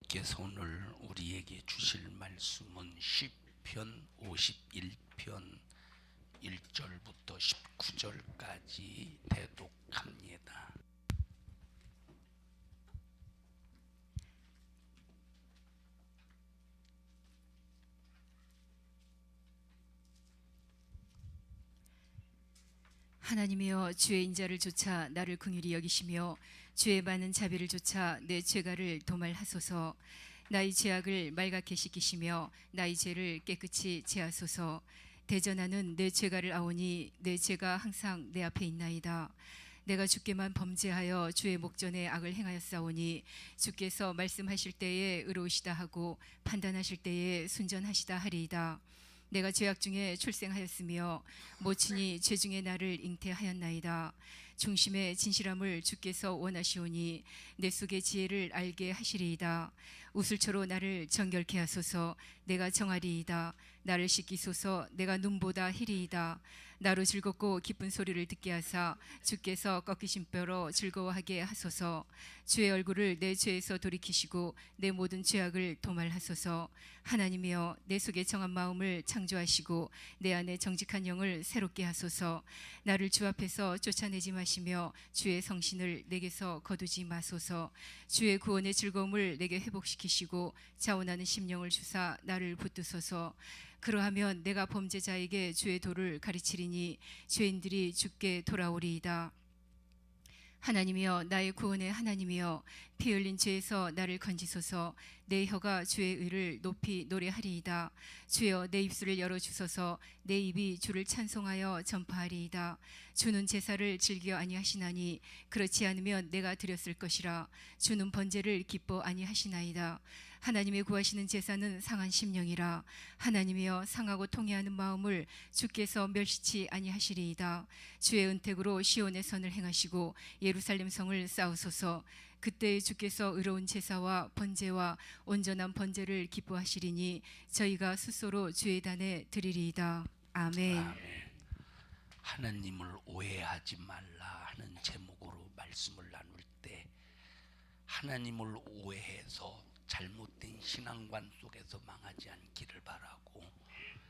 하나님께서 오늘 우리에게 주실 말씀은 시편 51편 1절부터 19절까지 대독합니다. 하나님이여, 주의 인자를 좇아 나를 긍휼히 여기시며 주의 많은 자비를 좇아 내 죄가를 도말하소서. 나의 죄악을 말갛게 씻기시며 나의 죄를 깨끗이 제하소서. 대전하는 내 죄가를 아오니 내 죄가 항상 내 앞에 있나이다. 내가 주께만 범죄하여 주의 목전에 악을 행하였사오니 주께서 말씀하실 때에 의로우시다 하고 판단하실 때에 순전하시다 하리이다. 내가 죄악 중에 출생하였으며 모친이 죄 중에 나를 잉태하였나이다. 중심의 진실함을 주께서 원하시오니 내 속의 지혜를 알게 하시리이다. 우슬초로 나를 정결케 하소서. 내가 정하리이다. 나를 씻기소서. 내가 눈보다 희리이다. 나로 즐겁고 기쁜 소리를 듣게 하사 주께서 꺾이신 뼈로 즐거워하게 하소서. 주의 얼굴을 내 죄에서 돌이키시고 내 모든 죄악을 도말하소서. 하나님이여, 내 속에 정한 마음을 창조하시고 내 안에 정직한 영을 새롭게 하소서. 나를 주 앞에서 쫓아내지 마시며 주의 성신을 내게서 거두지 마소서. 주의 구원의 즐거움을 내게 회복시키시고 자원하는 심령을 주사 나를 붙드소서. 그러하면 내가 범죄자에게 주의 도를 가르치리니 죄인들이 주께 돌아오리이다. 하나님이여, 나의 구원의 하나님이여, 피 흘린 죄에서 나를 건지소서. 내 혀가 주의 의를 높이 노래하리이다. 주여, 내 입술을 열어주소서. 내 입이 주를 찬송하여 전파하리이다. 주는 제사를 즐겨 아니하시나니 그렇지 않으면 내가 드렸을 것이라. 주는 번제를 기뻐 아니하시나이다. 하나님의 구하시는 제사는 상한 심령이라. 하나님이여, 상하고 통회하는 마음을 주께서 멸시치 아니하시리이다. 주의 은택으로 시온의 선을 행하시고 예루살렘 성을 쌓으소서. 그때 주께서 의로운 제사와 번제와 온전한 번제를 기뻐하시리니 저희가 스스로 주의 단에 드리리이다. 아멘. 아멘. 하나님을 오해하지 말라 하는 제목으로 말씀을 나눌 때 하나님을 오해해서 잘못된 신앙관 속에서 망하지 않기를 바라고,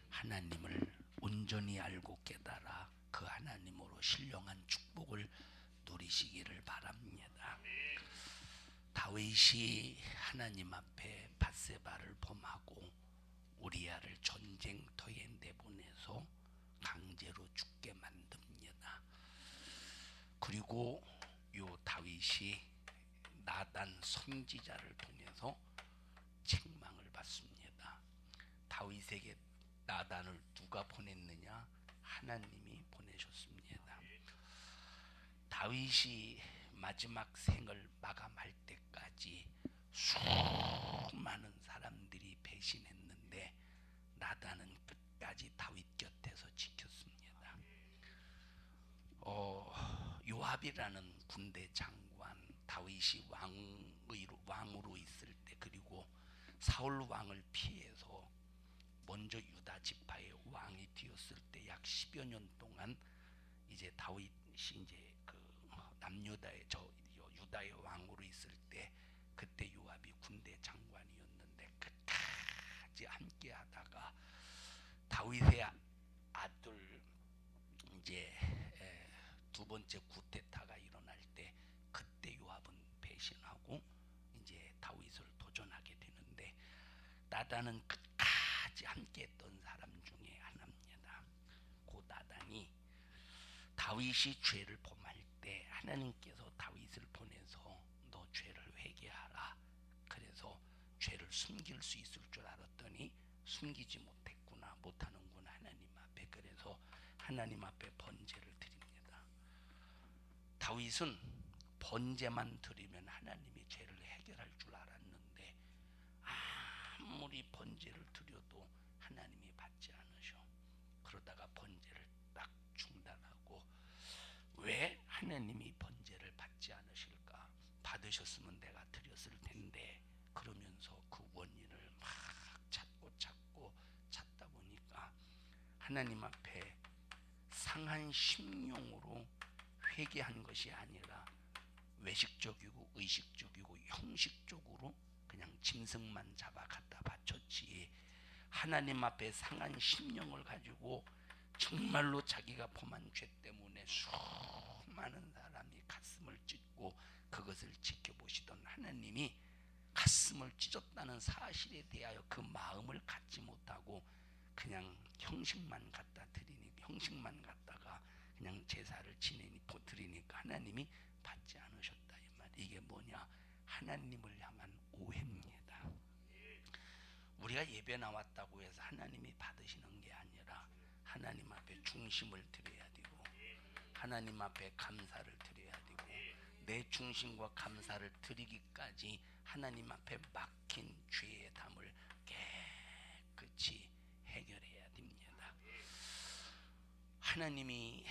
하나님을 온전히 알고 깨달아 그 하나님으로 신령한 축복을 누리시기를 바랍니다. 다윗이 하나님 앞에 밧세바를 범하고 우리아를 전쟁터에 내보내서 강제로 죽게 만듭니다. 그리고 요 다윗이 나단 선지자를 통해서 책망을 받습니다. 다윗에게 나단을 누가 보냈느냐? 하나님이 보내셨습니다. 다윗이 마지막 생을 마감할 때까지 수많은 사람들이 배신했는데 나단은 끝까지 다윗 곁에서 지켰습니다. 요압이라는 군대 장관, 다윗이 왕으로 있을 때, 그리고 사울 왕을 피해서 먼저 유다 지파의 왕이 되었을 때 약 10여 년 동안 이제 다윗이 이제 그 남유다의 유다의 왕으로 있을 때, 그때 요압이 군대 장관이었는데 끝까지 함께 하다가 다윗의 아들 이제 두 번째 구테타가 일어날 때, 그때 요압은 배신하고 이제 다윗을 도전하게 되는데, 나단은 끝까지 함께했던 사람 중에 하나입니다. 그 나단이 다윗이 죄를 범할 때 하나님께서 다윗을 보내서 너 죄를 회개하라. 그래서 죄를 숨길 수 있을 줄 알았더니 숨기지 못했구나, 못하는구나 하나님 앞에. 그래서 하나님 앞에 번제를 드립니다. 다윗은 번제만 드리면 하나님이 죄를 해결할 줄 알았는데 아무리 번제를 드려도 하나님이 받지 않으셔. 그러다가 번제를 딱 중단하고, 왜 하나님이 번제를 받지 않으실까? 받으셨으면 내가 드렸을 텐데. 그러면서 그 원인을 막 찾다 보니까 하나님 앞에 상한 심령으로 회개한 것이 아니라 외식적이고 의식적이고 형식적으로 그냥 짐승만 잡아 갖다 바쳤지, 하나님 앞에 상한 심령을 가지고 정말로 자기가 범한 죄 때문에 수많은 사람이 가슴을 찢고 그것을 지켜보시던 하나님이 가슴을 찢었다는 사실에 대하여 그 마음을 갖지 못하고 그냥 형식만 갖다 형식만 갖다가 그냥 제사를 드리니까 하나님이 받지 않으셨다 이 말. 이게 뭐냐? 하나님을 향한 오해입니다. 우리가 예배 나왔다고 해서 하나님이 받으시는 게 아니라 하나님 앞에 중심을 드려야 되고 하나님 앞에 감사를 드려야 되고 내 중심과 감사를 드리기까지 하나님 앞에 막힌 죄의 담을 깨끗이 해결해야 됩니다. 하나님이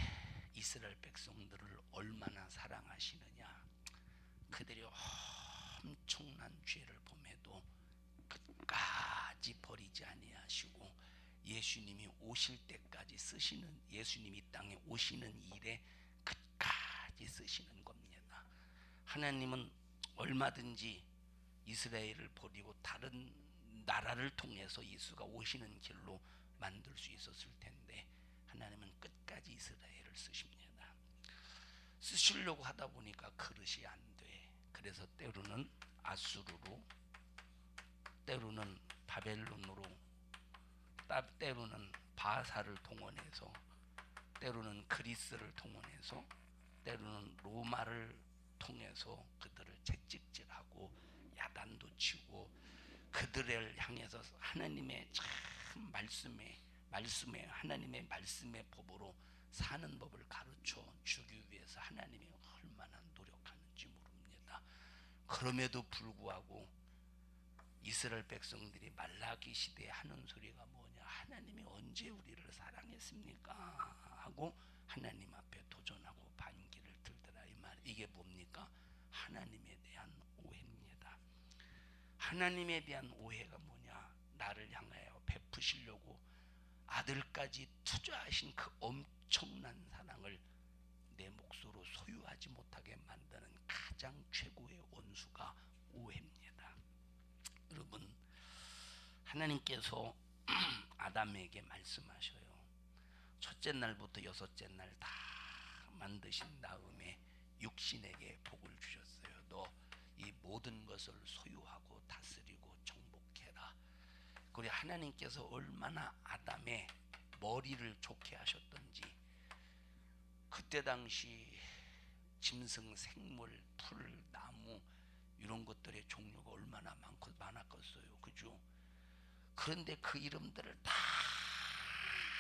이스라엘 백성들을 얼마나 사랑하시느냐. 그들이 엄청난 죄를 범해도 끝까지 버리지 아니하시고 예수님이 오실 때까지 쓰시는, 예수님이 땅에 오시는 일에 끝까지 쓰시는 겁니다. 하나님은 얼마든지 이스라엘을 버리고 다른 나라를 통해서 예수가 오시는 길로 만들 수 있었을 텐데 하나님은 끝까지 이스라엘을 쓰십니다. 쓰시려고 하다 보니까 그릇이 안 돼. 그래서 때로는 아수르로, 때로는 바벨론으로, 때로는 바사를 동원해서, 때로는 그리스를 동원해서, 때로는 로마를 통해서 그들을 채찍질하고 야단도 치고 그들을 향해서 하나님의 참 말씀에 하나님의 말씀의 법으로 사는 법을 가르쳐 주기 위해서 하나님이 얼마나 노력하는지 모릅니다. 그럼에도 불구하고 이스라엘 백성들이 말라기 시대에 하는 소리가 뭐냐? 하나님이 언제 우리를 사랑했습니까? 하고 하나님 앞에 도전하고 반기를 들더라 이 말. 이게 뭡니까? 하나님에 대한 오해입니다. 하나님에 대한 오해가 뭐냐? 나를 향하여 베푸시려고 아들까지 투자하신 그 엄청난 사랑을 내 몫으로 소유하지 못하게 만드는 가장 최고의 원수가 오해입니다. 여러분, 하나님께서 아담에게 말씀하셔요. 첫째 날부터 여섯째 날 다 만드신 다음에 육신에게 복을 주셨어요. 너 이 모든 것을 소유하고 다스리고 정복해라. 그리고 하나님께서 얼마나 아담의 머리를 좋게 하셨던지, 그때 당시 짐승, 생물, 풀, 나무 이런 것들의 종류가 얼마나 많았겠어요. 그죠? 그런데 그 이름들을 다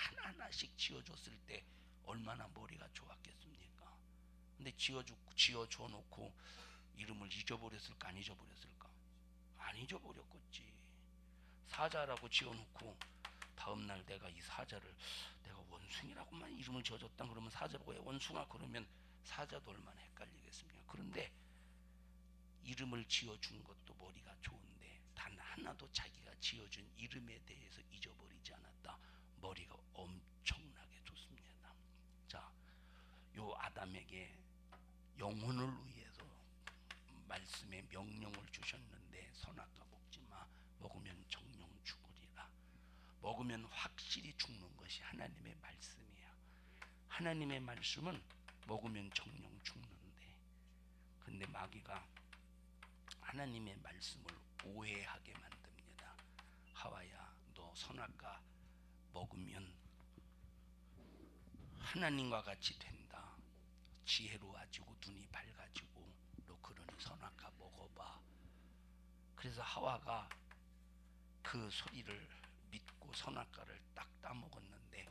하나하나씩 지어줬을 때 얼마나 머리가 좋았겠습니까? 근데 지어줘 놓고 이름을 잊어버렸을까 안 잊어버렸을까? 안 잊어버렸겠지. 사자라고 지어놓고 다음날 내가 이 사자를 내가 원숭이라고만 이름을 지어줬다 그러면 사자가 왜 원숭아 그러면 사자도 얼마나 헷갈리겠습니까? 그런데 이름을 지어준 것도 머리가 좋은데 단 하나도 자기가 지어준 이름에 대해서 잊어버리지 않았다. 머리가 엄청나게 좋습니다. 자, 요 아담에게 영혼을 위해서 말씀의 명령을 주셨는데 선악과 먹지 마. 먹으면 정령 죽으리라. 먹으면 확실히 죽는 것이 하나님의 말씀이야. 하나님의 말씀은 먹으면 정령 죽는데, 근데 마귀가 하나님의 말씀을 오해하게 만듭니다. 하와야, 너 선악과 먹으면 하나님과 같이 된다. 지혜로워지고 눈이 밝아지고 너 그러니 선악과 먹어봐. 그래서 하와가 그 소리를 믿고 선악과를 딱 따먹었는데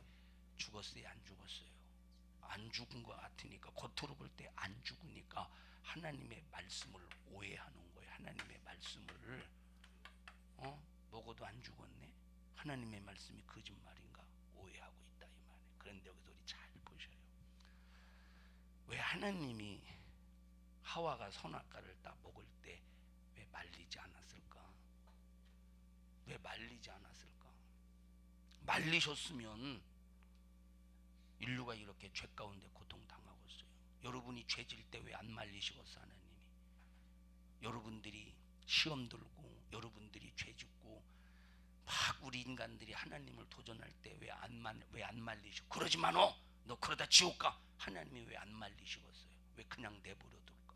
죽었어요? 안 죽었어요? 안 죽은 것 같으니까, 겉으로 볼 때 안 죽으니까 하나님의 말씀을 오해하는 거예요. 하나님의 말씀을 먹어도 안 죽었네? 하나님의 말씀이 거짓말인가? 오해하고 있다 이 말이에요. 그런데 여기서 우리 잘 보셔요. 왜 하나님이 하와가 선악과를 딱 먹을 때 왜 말리지 않았을까? 왜 말리지 않았을까? 말리셨으면 인류가 이렇게 죄 가운데 고통당하고 있어요. 여러분이 죄질 때 왜 안 말리시겠어? 하나님이 여러분들이 시험 들고 여러분들이 죄 짓고 막 우리 인간들이 하나님을 도전할 때 왜 안 말리시고 그러지 마너 너 그러다 지옥 가 하나님이 왜 안 말리시겠어요? 왜 그냥 내버려 둘까?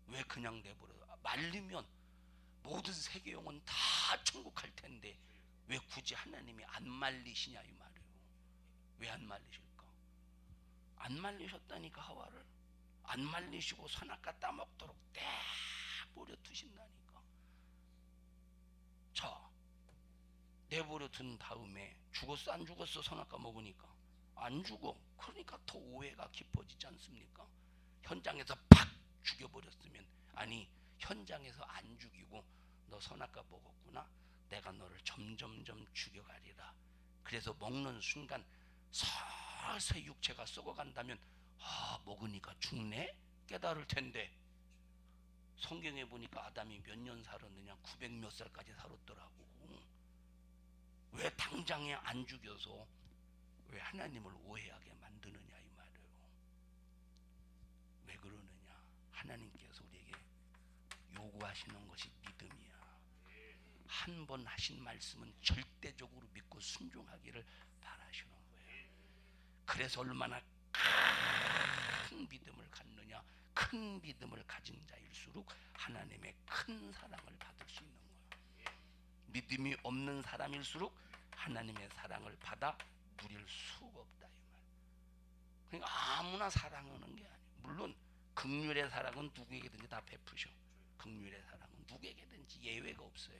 왜 그냥 내버려 말리면 모든 세계 영혼 다 천국 갈 텐데 왜 굳이 하나님이 안 말리시냐 이 말이에요. 왜 안 말리실까? 안 말리셨다니까. 하와를 안 말리시고 선악과 따먹도록 내버려 두신다니까. 자, 내버려 둔 다음에 죽었어 안 죽었어? 선악과 먹으니까 안 죽어. 그러니까 더 오해가 깊어지지 않습니까? 현장에서 팍 죽여버렸으면, 아니 현장에서 안 죽이고 너 선악과 먹었구나, 내가 너를 점점점 죽여가리라. 그래서 먹는 순간 서서히 육체가 썩어간다면 먹으니까 죽네 깨달을 텐데, 성경에 보니까 아담이 몇 년 살았느냐? 900 몇 살까지 살았더라고. 왜 당장에 안 죽여서 왜 하나님을 오해하게 만드느냐 이 말이에요. 왜 그러느냐? 하나님께서 우리에게 요구하시는 것이 믿음이야. 한 번 하신 말씀은 절대적으로 믿고 순종하기를 바라시는 거예요. 그래서 얼마나 큰 믿음을 갖느냐? 큰 믿음을 가진 자일수록 하나님의 큰 사랑을 받을 수 있는 거예요. 믿음이 없는 사람일수록 하나님의 사랑을 받아 누릴 수가 없다 이 말. 그러니까 아무나 사랑하는 게 아니에요. 물론 긍휼의 사랑은 누구에게든지 다 베푸셔. 긍휼의 사랑은 누구에게든지 예외가 없어요.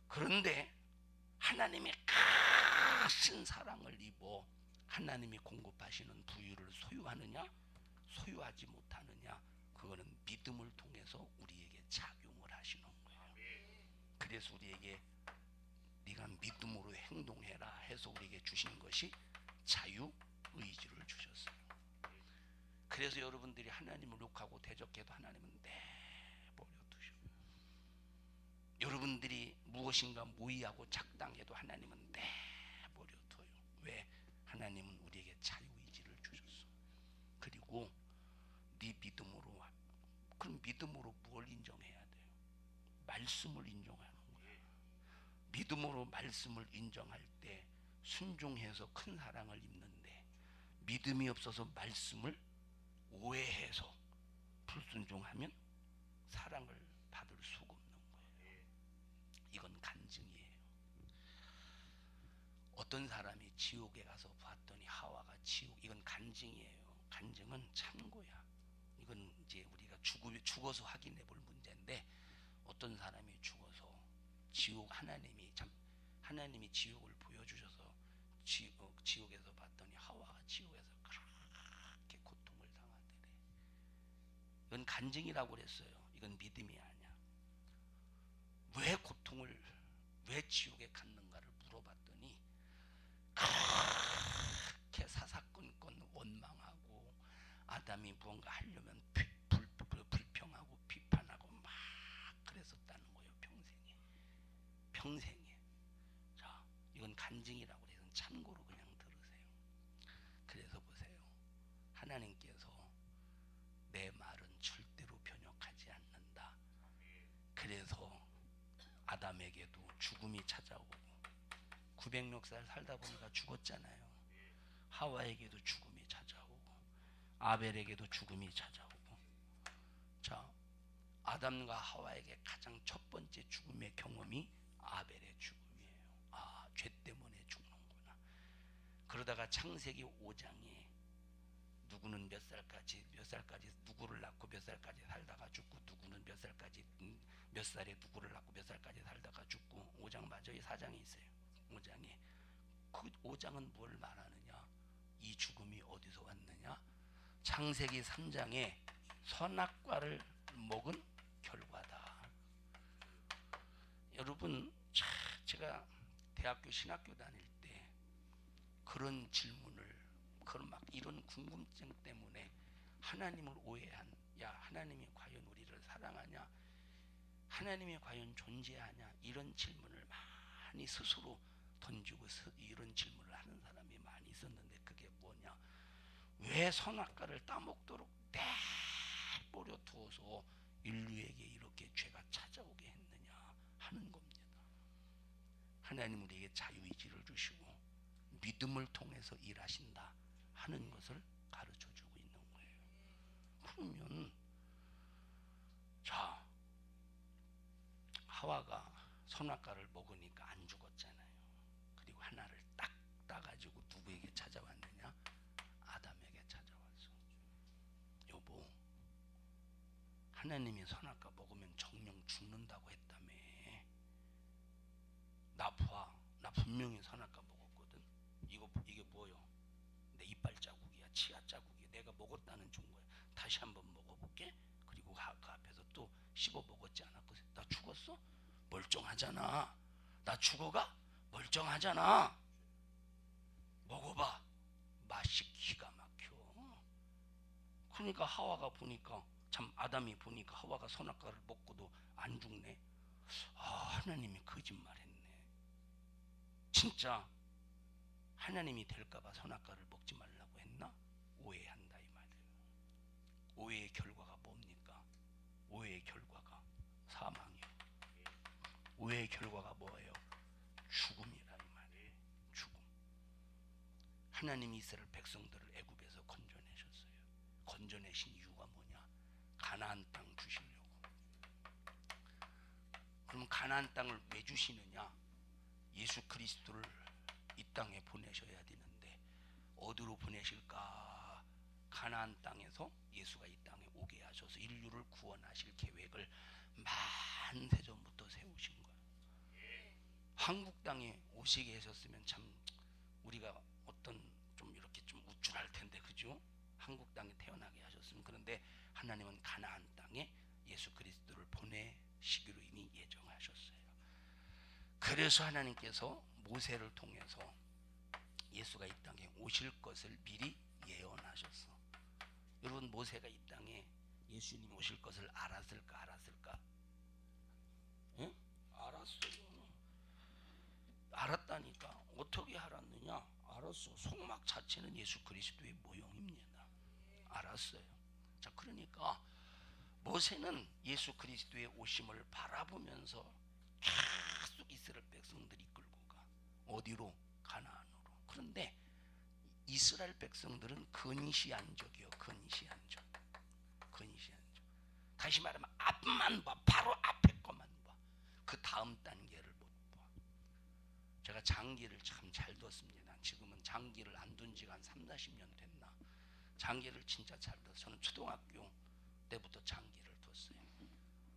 그런데 하나님의 크신 사랑을 입어 하나님이 공급하시는 부유를 소유하느냐 소유하지 못하느냐, 그거는 믿음을 통해서 우리에게 작용을 하시는 거예요. 그래서 우리에게 네가 믿음으로 행동해라 해서 우리에게 주신 것이 자유의지를 주셨어요. 그래서 여러분들이 하나님을 욕하고 대적해도 하나님은 내버려 두셔요. 여러분들이 무엇인가 모의하고 작당해도 하나님은 내버려 둬요. 왜? 하나님은 우리에게 자유의지를 주셨어. 그리고 네 믿음으로, 그럼 믿음으로 뭘 인정해야 돼요? 말씀을 인정하는 거예요. 믿음으로 말씀을 인정할 때 순종해서 큰 사랑을 입는데, 믿음이 없어서 말씀을 오해해서 불순종하면 사랑을 받을 수가 없는 거예요. 이건 간증이에요. 어떤 사람이 지옥에 가서 봤더니 하와가 이건 간증이에요. 간증은 참고야. 이건 이제 우리가 죽어서 확인해 볼 문제인데, 어떤 사람이 죽어서 하나님이 지옥을 보여주셔서 지옥에서 봤더니 하와가 지옥에서 그렇게 고통을 당하더래. 이건 간증이라고 그랬어요. 이건 믿음이 아니야. 왜 지옥에 갔는가를 물어봤더니 그렇게 사사건건 원망하고 아담이 무언가 하려면 불평하고 비판하고 막 그랬었다는 거예요. 평생에. 자, 이건 간증이라고 해서 참고로 그냥 들으세요. 그래서 보세요. 하나님께서 내 말은 절대로 변역하지 않는다. 그래서 아담에게도 죽음이 찾아오고 900몇 살 살다 보니까 죽었잖아요. 하와에게도 죽음이 찾아오고 아벨에게도 죽음이 찾아오고. 자, 아담과 하와에게 가장 첫 번째 죽음의 경험이 아벨의 죽음이에요. 죄 때문에 죽는구나. 그러다가 창세기 5장에 누구는 몇 살까지 누구를 낳고 몇 살까지 살다가 죽고, 누구는 몇 살에 누구를 낳고 몇 살까지 살다가 죽고, 5장 맞아요. 4장이 있어요. 5장에 그 5장은 뭘 말하느냐? 이 죽음이 어디서 왔느냐? 창세기 3장에 선악과를 먹은 결과다. 여러분, 제가 대학교 신학교 다닐 때 그런 질문을, 이런 궁금증 때문에 하나님을 오해한, 하나님이 과연 우리를 사랑하냐? 하나님이 과연 존재하냐? 이런 질문을 많이 스스로 던지고 이런 질문을 하는 사람이 많이 있었는데, 그게 뭐냐? 왜 선악과를 따먹도록 내버려 두어서 인류에게 이렇게 죄가 찾아오게 했느냐 하는 겁니다. 하나님 우리에게 자유의지를 주시고 믿음을 통해서 일하신다 하는 것을 가르쳐 주고 있는 거예요. 그러면 자, 하와가 선악과를 먹으니까 안 죽었잖아요. 그리고 하나를 딱 따가지고 누구에게 찾아왔느냐? 아담에게 찾아왔어. 여보, 하나님이 선악과 먹으면 정령 죽는다고 했다며. 나 봐, 나 분명히 선악과 먹었거든. 이게 뭐요? 내 이빨 자국이야, 치아 자국이야. 내가 먹었다는 증거야. 다시 한번 먹어볼게. 그리고 그 앞에서 또 씹어 먹었지 않았거든. 나 죽었어? 멀쩡하잖아. 나 죽어가? 멀쩡하잖아. 먹어봐. 맛이 기가 막혀. 그러니까 하와가 보니까, 참 아담이 보니까 하와가 선악과를 먹고도 안 죽네. 아, 하나님이 거짓말했네. 진짜 하나님이 될까봐 선악과를 먹지 말라고 했나? 오해한다 이 말이에요. 오해의 결과가 뭡니까? 오해의 결과가 사망이에요. 오해의 결과가 뭐예요? 죽음이라 이 말이에요. 죽음. 하나님이 이스라엘 백성들을 애굽에서 건져내셨어요. 건져내신 이유가 뭐냐? 가나안 땅 주시려고. 그럼 가나안 땅을 왜 주시느냐? 예수 그리스도를 이 땅에 보내셔야 되는데 어디로 보내실까? 가나안 땅에서 예수가 이 땅에 오게 하셔서 인류를 구원하실 계획을 만세전부터 세우신 거예요. 한국 땅에 오시게 하셨으면 참 우리가 어떤 좀 이렇게 좀 우쭐할 텐데, 그죠? 한국 땅에 태어나게 하셨으면. 그런데 하나님은 가나안 땅에 예수 그리스도를 보내시기로 이미 예정하셨어요. 그래서 하나님께서 모세를 통해서 예수가 이 땅에 오실 것을 미리 예언하셨어. 여러분, 모세가 이 땅에 예수님 오실 것을 알았을까? 응? 알았어요. 알았다니까. 어떻게 알았느냐? 알았어. 속막 자체는 예수 그리스도의 모형입니다. 알았어요. 자, 그러니까 모세는 예수 그리스도의 오심을 바라보면서 계속 이스라엘 백성들이 이끌고 가. 어디로? 가나안으로. 그런데 이스라엘 백성들은 근시안적이요. 근시안적. 다시 말하면 앞만 봐. 바로 앞에 것만 봐. 그 다음 단계를 못 봐. 제가 장기를 참 잘 뒀습니다. 지금은 장기를 안 둔 지가 한 30-40년 됐나. 장기를 진짜 잘 뒀어요. 저는 초등학교 때부터 장기를 뒀어요.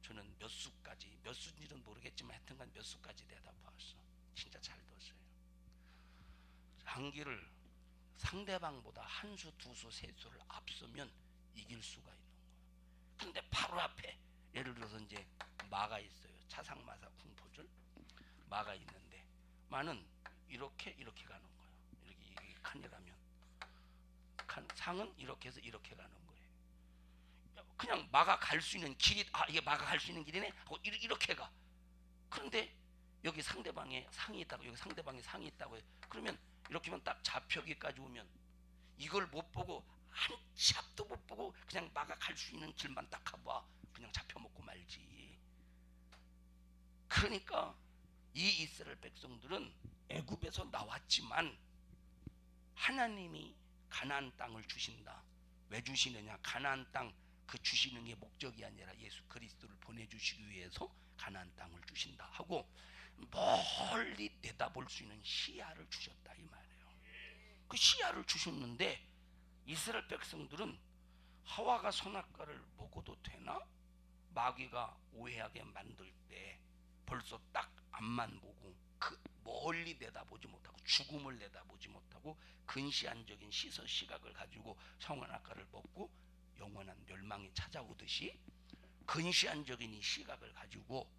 저는 몇 수까지, 몇 수인지는 모르겠지만 하여튼간 몇 수까지 내다 봤어. 진짜 잘 뒀어요. 장기를 상대방보다 한 수, 두 수, 세 수를 앞서면 이길 수가 있는 거예요. 근데 바로 앞에 예를 들어서 이제 마가 있어요. 차상마사 궁포줄 마가 있는데 마는 이렇게 가는 거예요. 이렇게 칸이라면 상은 이렇게 해서 이렇게 가는 거예요. 그냥 마가 갈 수 있는 길이, 이게 마가 갈 수 있는 길이네 하고 이렇게 가. 그런데 여기 상대방에 상이 있다고, 여기 상대방에 상이 있다고 해요. 그러면 이렇게만 딱 잡혀기까지 오면 이걸 못 보고 한 치 앞도 못 보고 그냥 마가 갈 수 있는 길만 딱 가봐. 그냥 잡혀먹고 말지. 그러니까 이 이스라엘 백성들은 애굽에서 나왔지만 하나님이 가나안 땅을 주신다. 왜 주시느냐? 가나안 땅 그 주시는 게 목적이 아니라 예수 그리스도를 보내주시기 위해서 가나안 땅을 주신다 하고 멀리 내다볼 수 있는 시야를 주셨다 이 말이에요. 그 시야를 주셨는데 이스라엘 백성들은 하와가 선악과를 먹어도 되나? 마귀가 오해하게 만들 때 벌써 딱 앞만 보고 그 멀리 내다보지 못하고 죽음을 내다보지 못하고 근시안적인 시각을 가지고 선악과를 먹고 영원한 멸망이 찾아오듯이 근시안적인 이 시각을 가지고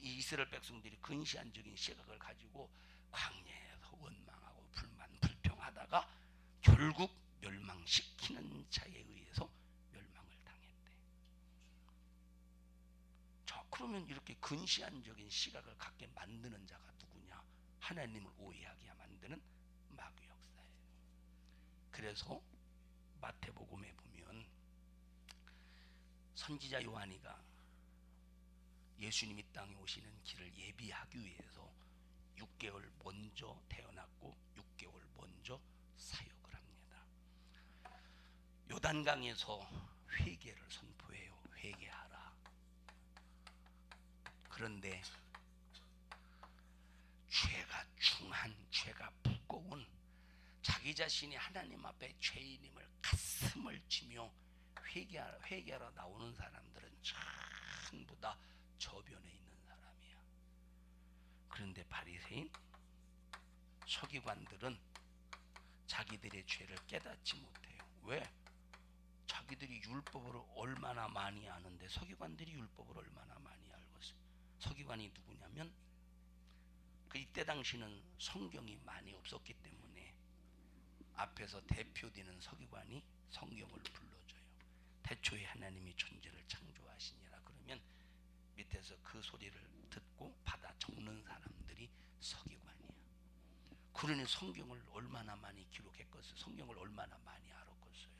이스라엘 백성들이 근시안적인 시각을 가지고 광야에서 원망하고 불평하다가 결국 멸망시키는 자에 의해서 멸망을 당했대. 자, 그러면 이렇게 근시안적인 시각을 갖게 만드는 자가 누구냐? 하나님을 오해하게 만드는 마귀 역사예요. 그래서 마태복음에 보면 선지자 요한이가 예수님이 땅에 오시는 길을 예비하기 위해서 6개월 먼저 태어났고 6개월 먼저 사역을 합니다. 요단강에서 회개를 선포해요. 회개하라. 그런데 죄가 중한, 죄가 무거운, 자기 자신이 하나님 앞에 죄인임을 가슴을 치며 회개하러 나오는 사람들은 전부 다 저변에 있는 사람이야. 그런데 바리새인, 서기관들은 자기들의 죄를 깨닫지 못해요. 왜? 자기들이 율법을 얼마나 많이 아는데 서기관들이 율법을 얼마나 많이 알겠어요. 서기관이 누구냐면 이때 당시는 성경이 많이 없었기 때문에 앞에서 대표되는 서기관이 성경을 불러줘요. 태초에 하나님이 천지를 창조하시니라 그러면 밑에서 그 소리를 듣고 받아 적는 사람들이 서기관이야. 그러니 성경을 얼마나 많이 기록했겠어요. 성경을 얼마나 많이 알았겠어요.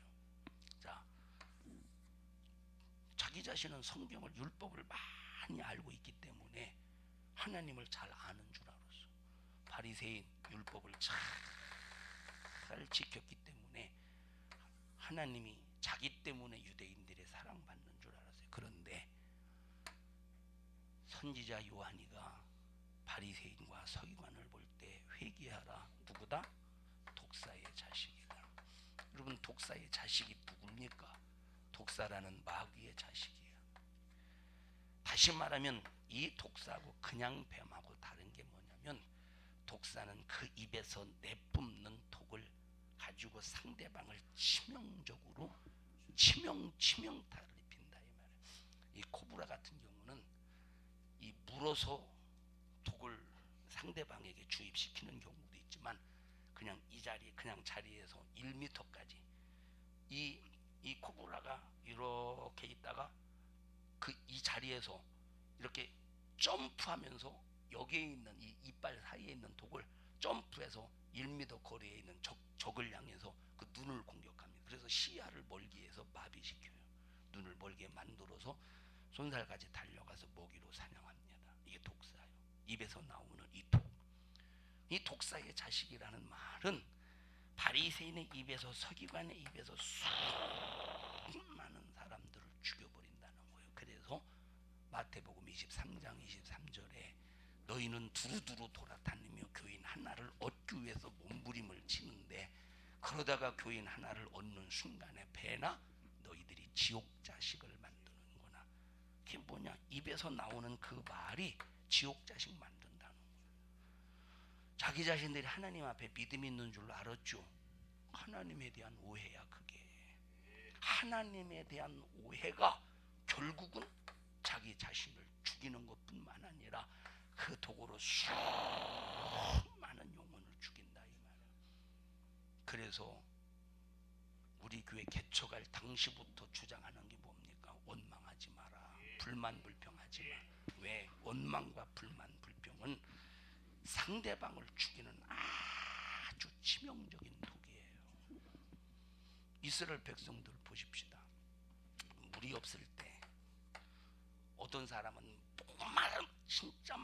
자, 자기 자신은 성경을, 율법을 많이 알고 있기 때문에 하나님을 잘 아는 줄 알았어. 바리새인 율법을 잘 지켰기 때문에 하나님이 자기 때문에 유대인들의 사랑받는 줄 알았어요. 그런데 선지자 요한이가 바리새인과 서기관을 볼 때 회개하라. 누구다? 독사의 자식이다. 여러분, 독사의 자식이 누굽니까? 독사라는 마귀의 자식이에요. 다시 말하면 이 독사하고 그냥 뱀하고 다른 게 뭐냐면, 독사는 그 입에서 내뿜는 독을 가지고 상대방을 치명적으로 치명타를 입힌다 이 말이에요. 이 코브라 같은 경우는 이 물어서 독을 상대방에게 주입시키는 경우도 있지만, 그냥 이 자리에, 그냥 자리에서 1m까지 이 코브라가 이렇게 있다가 이 자리에서 이렇게 점프하면서 여기에 있는 이 이빨 사이에 있는 독을 점프해서 1m 거리에 있는 적을 향해서 그 눈을 공격합니다. 그래서 시야를 멀게 해서 마비시켜요. 눈을 멀게 만들어서 손살까지 달려가서 먹이로 사냥합니다. 이게 독사예요. 입에서 나오는 이 독. 이 독사의 자식이라는 말은 바리새인의 입에서, 서기관의 입에서 수많은 사람들을 죽여버린다는 거예요. 그래서 마태복음 23장 23절에 너희는 두루두루 돌아다니며 교인 하나를 얻기 위해서 몸부림을 치는데, 그러다가 교인 하나를 얻는 순간에 배나 너희들이 지옥 자식을 만드는구나. 그게 뭐냐? 입에서 나오는 그 말이 지옥 자식 만든다는 거예요. 자기 자신들이 하나님 앞에 믿음 있는 줄 알았죠. 하나님에 대한 오해야. 그게 하나님에 대한 오해가 결국은 자기 자신을 죽이는 것뿐만 아니라 그 도구로 수많은 영혼을 죽인다 이 말이야. 그래서 우리 교회 개척할 당시부터 주장하는 게 뭡니까? 원망하지 마라. 불만 불평하지 마. 왜? 원망과 불만 불평은 상대방을 죽이는 아주 치명적인 독이에요. 이스라엘 백성들 보십시다. 물이 없을 때 어떤 사람은 목마른, 진짜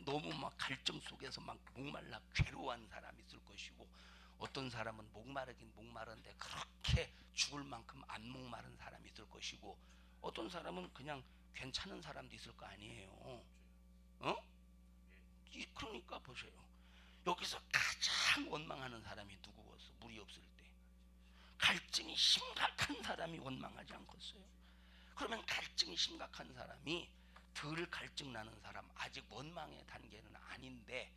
너무 갈증 속에서 목말라 괴로워한 사람이 있을 것이고, 어떤 사람은 목마르긴 목마른데 그렇게 죽을 만큼 안 목마른 사람이 있을 것이고, 어떤 사람은 그냥 괜찮은 사람도 있을 거 아니에요. 그러니까 보세요. 여기서 가장 원망하는 사람이 누구겠어? 물이 없을 때 갈증이 심각한 사람이 원망하지 않겠어요? 그러면 갈증이 심각한 사람이 덜 갈증 나는 사람, 아직 원망의 단계는 아닌데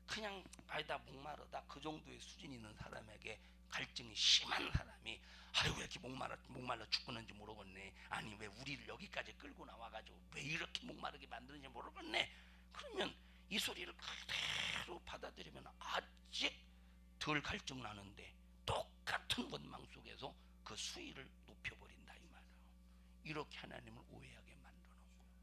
그냥 아니다 목마르다 그 정도의 수준이 있는 사람에게 갈증이 심한 사람이 아유 왜 이렇게 목말라 죽겠는지 모르겠네, 아니 왜 우리를 여기까지 끌고 나와가지고 왜 이렇게 목마르게 만드는지 모르겠네, 그러면 이 소리를 그대로 받아들이면 아직 덜 갈증 나는데 똑같은 원망 속에서 그 수위를 높여버린다 이 말이에요. 이렇게 하나님을 오해하게 만드는 거예요.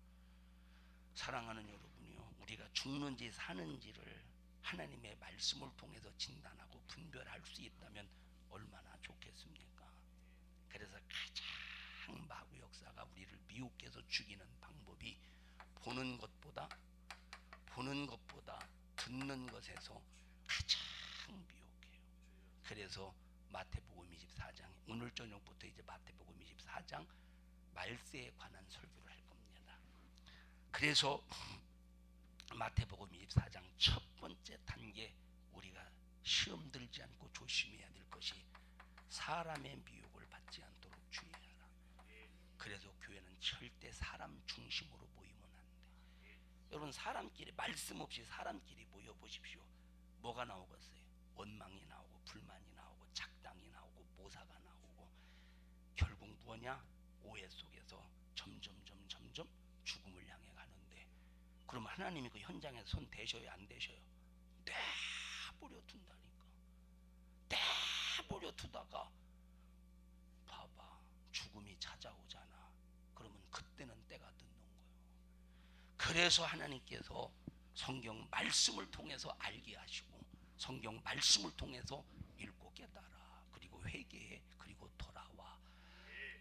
사랑하는 여러분이요, 우리가 죽는지 사는지를 하나님의 말씀을 통해서 진단하고 분별할 수 있다면 얼마나 좋겠습니까? 그래서 가장 마구 역사가 우리를 미혹해서 죽이는 방법이 보는 것보다 듣는 것에서 가장 미혹해요. 그래서 마태복음 24장, 오늘 저녁부터 이제 마태복음 24장 말세에 관한 설교를 할 겁니다. 그래서 마태복음 24장 첫 번째 단계, 우리가 시험 들지 않고 조심해야 될 것이 사람의 미혹을 받지 않도록 주의하라. 그래서 교회는 절대 사람 중심으로 모이면 안 돼. 여러분, 사람끼리 말씀 없이 사람끼리 모여 보십시오. 뭐가 나오겠어요? 원망이 나오고 불만이 나오고 작당이 나오고 모사가 나오고, 결국 뭐냐? 오해 속에서 점점 죽음을 향해 가는데, 그럼 하나님이 그 현장에서 손 대셔요, 안 대셔요? 내버려 둔다니까. 내버려 두다가 봐봐, 죽음이 찾아오잖아. 그러면 그때는 때가 늦는 거예요. 그래서 하나님께서 성경 말씀을 통해서 알게 하시고, 성경 말씀을 통해서 읽고 깨달아, 그리고 회개해, 그리고 돌아와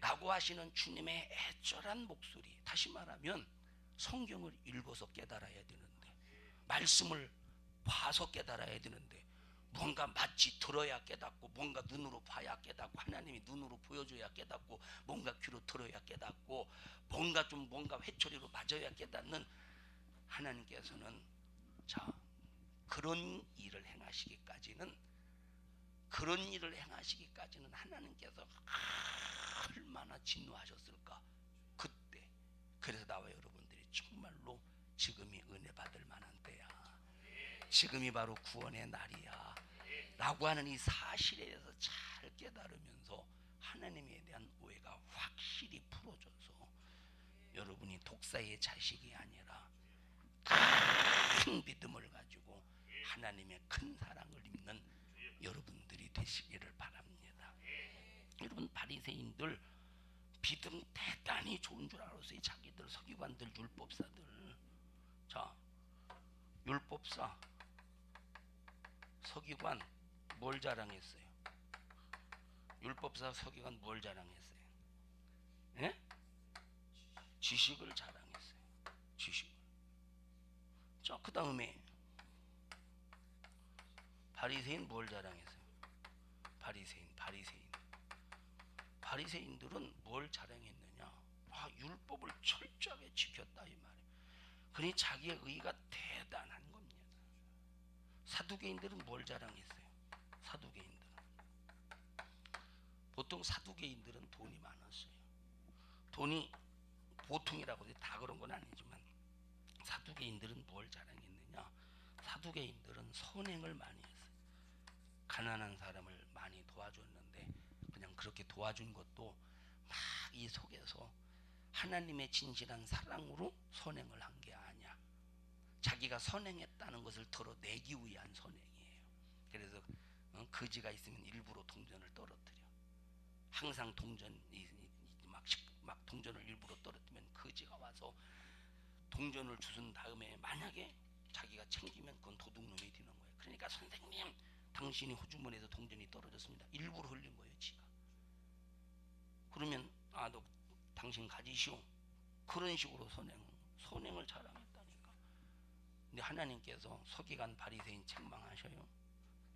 라고 하시는 주님의 애절한 목소리. 다시 말하면 성경을 읽어서 깨달아야 되는데, 말씀을 봐서 깨달아야 되는데, 뭔가 마치 들어야 깨닫고, 뭔가 눈으로 봐야 깨닫고, 하나님이 눈으로 보여줘야 깨닫고, 뭔가 귀로 들어야 깨닫고, 뭔가 회초리로 맞아야 깨닫는 하나님께서는, 자, 그런 일을 행하시기까지는 하나님께서 얼마나 진노하셨을까 그때. 그래서 나와 여러분들이 정말로 지금이 은혜 받을 만한 때야, 지금이 바로 구원의 날이야 라고 하는 이 사실에 대해서 잘 깨달으면서 하나님에 대한 오해가 확실히 풀어져서 여러분이 독사의 자식이 아니라 큰 믿음을 가지고 하나님의 큰 사랑을 입는 여러분들이 되시기를 바랍니다. 여러분, 바리새인들 믿음 대단히 좋은 줄 알았어요. 자기들 서기관들, 율법사들. 자, 율법사, 서기관 뭘 자랑했어요? 율법사, 서기관 뭘 자랑했어요? 예? 지식을 자랑했어요. 지식을. 자, 그 다음에 바리새인 뭘 자랑했어요? 바리새인들은 뭘 자랑했느냐? 율법을 철저하게 지켰다 이 말이에요. 그러니 자기의 의가 대단한 겁니다. 사두개인들은 뭘 자랑했어요? 보통 사두개인들은 돈이 많았어요. 돈이 보통이라고 해서 다 그런 건 아니지만, 사두개인들은 뭘 자랑했느냐? 사두개인들은 선행을 많이 했어요. 가난한 사람을 많이 도와줬는데, 그냥 그렇게 도와준 것도 막 이 속에서 하나님의 진실한 사랑으로 선행을 한 게 아니야. 자기가 선행했다는 것을 드러내기 위한 선행이에요. 그래서 거지가 있으면 일부러 동전을 떨어뜨려. 항상 막 동전을 일부러 떨어뜨리면 거지가 와서 동전을 주순 다음에 만약에 자기가 챙기면 그건 도둑놈이 되는 거예요. 그러니까 선생님, 당신이 호주머니에서 동전이 떨어졌습니다. 일부러 흘린 거예요, 지가. 그러면 너 당신 가지시오. 그런 식으로 선행을 자랑했다니까. 근데 하나님께서 서기관 바리새인 책망하셔요.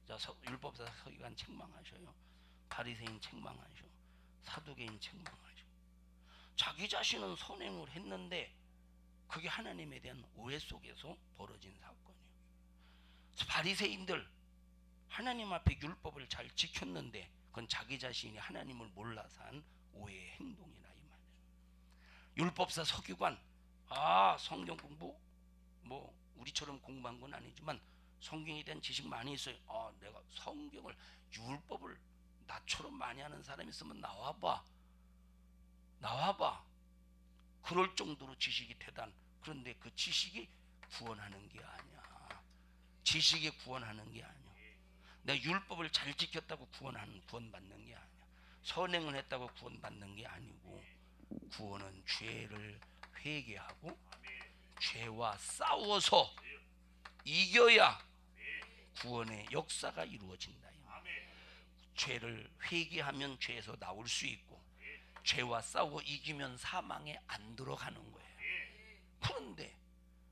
자, 율법사 서기관 책망하셔요. 바리새인 책망하셔. 사두개인 책망하셔. 자기 자신은 선행을 했는데 그게 하나님에 대한 오해 속에서 벌어진 사건이에요. 바리새인들 하나님 앞에 율법을 잘 지켰는데 그건 자기 자신이 하나님을 몰라서 한 오해의 행동이라 이 말이에요. 율법사 서기관, 성경 공부 뭐 우리처럼 공부한 건 아니지만 성경에 대한 지식 많이 있어요. 내가 성경을, 율법을 나처럼 많이 하는 사람이 있으면 나와봐. 그럴 정도로 지식이 대단. 그런데 그 지식이 구원하는 게 아니야. 지식이 구원하는 게 아니야. 내가 율법을 잘 지켰다고 구원받는 게 아니야. 선행을 했다고 구원받는 게 아니고, 구원은 죄를 회개하고 죄와 싸워서 이겨야 구원의 역사가 이루어진다. 죄를 회개하면 죄에서 나올 수 있고, 죄와 싸우고 이기면 사망에 안 들어가는 거예요. 그런데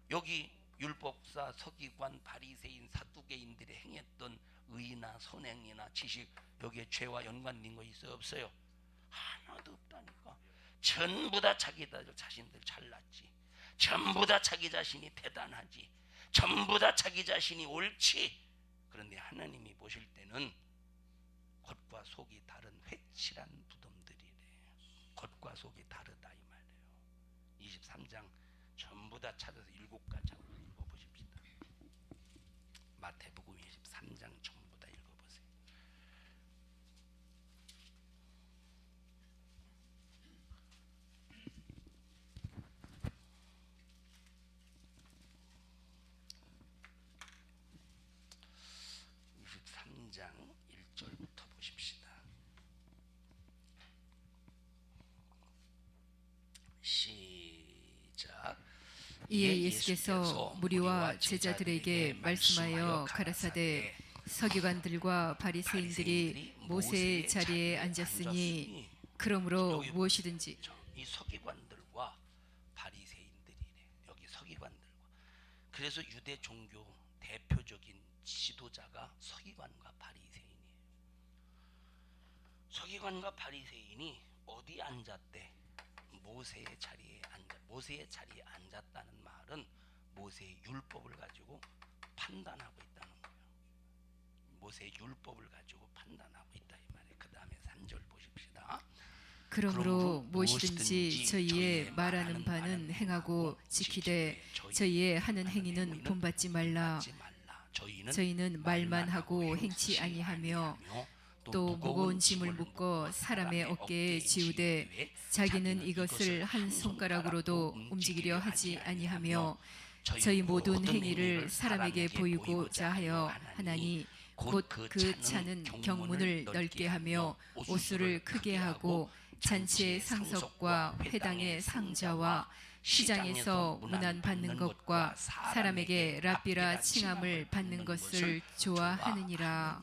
여기 율법사, 서기관, 바리새인, 사두개인들이 행했던 의나 선행이나 지식, 여기에 죄와 연관된 거 있어요, 없어요? 하나도 없다니까. 전부 다 자신들 잘났지, 전부 다 자기 자신이 대단하지, 전부 다 자기 자신이 옳지. 그런데 하나님이 보실 때는 겉과 속이 다른 회칠한 부dom들이래. 겉과 속이 다르다 이 말이에요. 23장 전부 다 찾아서 7가지 한번 읽어보십시다. 마태복음 23장 전부 다 읽어보세요. 장 1절부터 보십시다. 시작. 이에 예수께서 무리와 제자들에게 말씀하여 가라사대 서기관들과 바리새인들이 모세의 자리에 앉았으니 그러므로 무엇이든지 이 서기관들과 바리새인들이래. 여기 서기관들과. 그래서 유대 종교 대표적인 지도자가 서기관과 바리새인이에요. 서기관과 바리새인이 어디 앉았대? 모세의 자리에 앉아. 모세의 자리에 앉았다는 말은 모세의 율법을 가지고 판단하고 있다는 거예요. 모세의 율법을 가지고 판단하고 있다 이 말이에요. 그 다음에 3절 보십시다. 그러므로 무엇이든지 저희의 말하는 바는 행하고 지키되 저희의 하는 행위는 본받지 말라. 저희는 말만 하고 행치 아니하며 또 무거운 짐을 묶어 사람의 어깨에 지우되 자기는 이것을 한 손가락으로도 움직이려 하지 아니하며 저희 모든 행위를 사람에게 보이고자 하여 하나니 곧 그 차는 경문을 넓게 하며 옷수를 크게 하고 잔치의 상석과 회당의 상자와 시장에서 문안 받는 것과 사람에게 랍비라 칭함을 받는 것을 좋아하느니라.